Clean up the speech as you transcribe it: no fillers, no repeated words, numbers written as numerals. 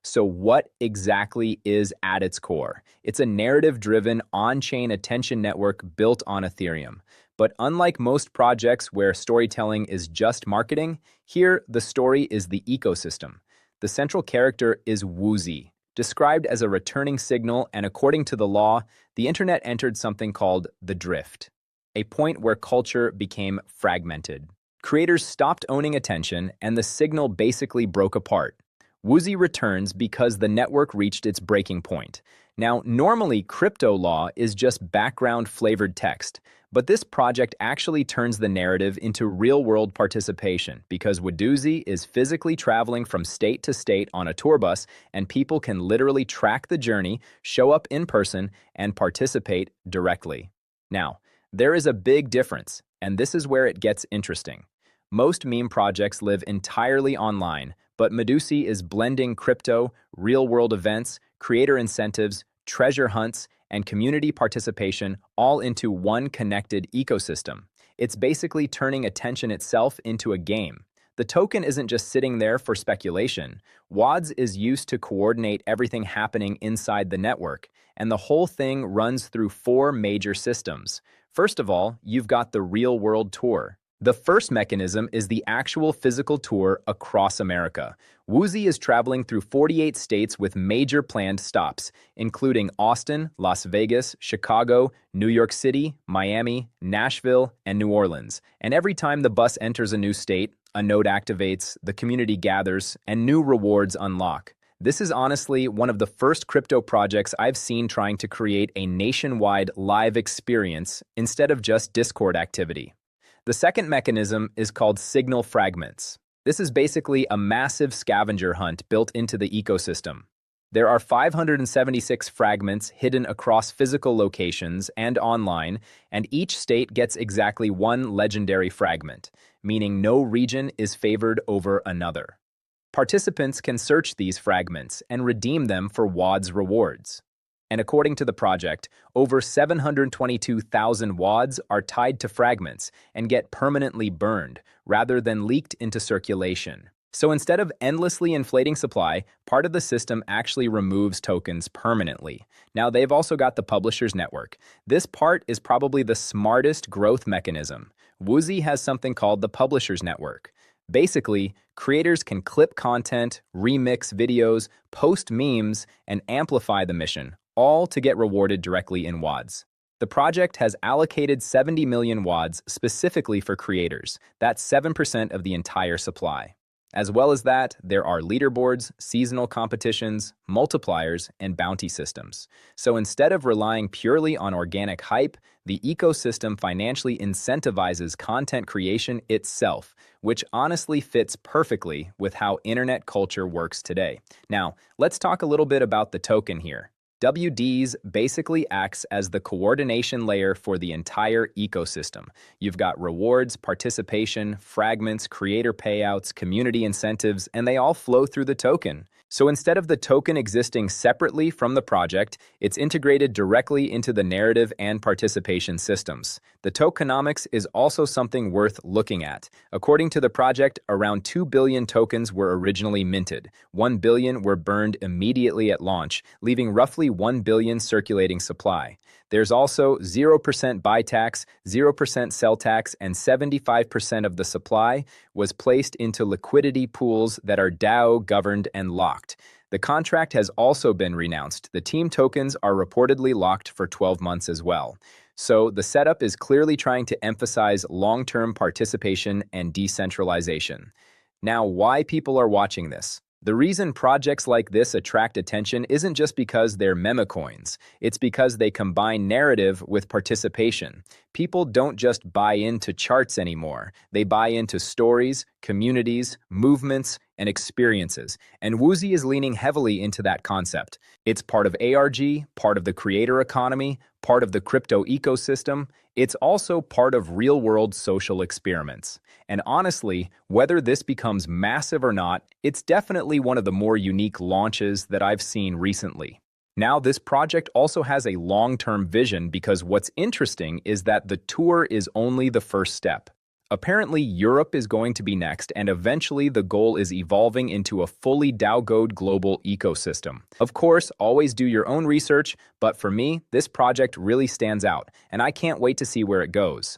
So what exactly is at its core? It's a narrative-driven, on-chain attention network built on Ethereum. But unlike most projects where storytelling is just marketing, here the story is the ecosystem. The central character is Woozie, described as a returning signal, and according to the law, the internet entered something called the drift, a point where culture became fragmented. Creators stopped owning attention, and the signal basically broke apart. Woozie returns because the network reached its breaking point. Now, normally, crypto law is just background-flavored text, but this project actually turns the narrative into real-world participation because Wadoozie is physically traveling from state to state on a tour bus, and people can literally track the journey, show up in person, and participate directly. Now, there is a big difference, and this is where it gets interesting. Most meme projects live entirely online, but Wadoozie is blending crypto, real-world events, creator incentives, treasure hunts, and community participation all into one connected ecosystem. It's basically turning attention itself into a game. The token isn't just sitting there for speculation. WADZ is used to coordinate everything happening inside the network, and the whole thing runs through four major systems. First of all, you've got the real-world tour. The first mechanism is the actual physical tour across America. Woozie is traveling through 48 states with major planned stops, including Austin, Las Vegas, Chicago, New York City, Miami, Nashville, and New Orleans. And every time the bus enters a new state, a node activates, the community gathers, and new rewards unlock. This is honestly one of the first crypto projects I've seen trying to create a nationwide live experience instead of just Discord activity. The second mechanism is called signal fragments. This is basically a massive scavenger hunt built into the ecosystem. There are 576 fragments hidden across physical locations and online, and each state gets exactly one legendary fragment, meaning no region is favored over another. Participants can search these fragments and redeem them for WADZ rewards. And according to the project, over 722,000 WADZ are tied to fragments and get permanently burned, rather than leaked into circulation. So instead of endlessly inflating supply, part of the system actually removes tokens permanently. Now, they've also got the publisher's network. This part is probably the smartest growth mechanism. Woozie has something called the publisher's network. Basically, creators can clip content, remix videos, post memes, and amplify the mission, all to get rewarded directly in WADZ. The project has allocated 70 million WADZ specifically for creators. That's 7% of the entire supply. As well as that, there are leaderboards, seasonal competitions, multipliers, and bounty systems. So instead of relying purely on organic hype, the ecosystem financially incentivizes content creation itself, which honestly fits perfectly with how internet culture works today. Now, let's talk a little bit about the token here. WADZ basically acts as the coordination layer for the entire ecosystem. You've got rewards, participation, fragments, creator payouts, community incentives, and they all flow through the token. So instead of the token existing separately from the project, it's integrated directly into the narrative and participation systems. The tokenomics is also something worth looking at. According to the project, around 2 billion tokens were originally minted. 1 billion were burned immediately at launch, leaving roughly 1 billion circulating supply. There's also 0% buy tax, 0% sell tax, and 75% of the supply was placed into liquidity pools that are DAO governed and locked. The contract has also been renounced. The team tokens are reportedly locked for 12 months as well. So the setup is clearly trying to emphasize long-term participation and decentralization. Now, why people are watching this? The reason projects like this attract attention isn't just because they're memecoins. It's because they combine narrative with participation. People don't just buy into charts anymore. They buy into stories, communities, movements, and experiences. And Woozie is leaning heavily into that concept. It's part of ARG, part of the creator economy, part of the crypto ecosystem. It's also part of real-world social experiments. And honestly, whether this becomes massive or not, it's definitely one of the more unique launches that I've seen recently. Now, this project also has a long-term vision because what's interesting is that the tour is only the first step. Apparently, Europe is going to be next, and eventually the goal is evolving into a fully DAO-goed global ecosystem. Of course, always do your own research, but for me, this project really stands out, and I can't wait to see where it goes.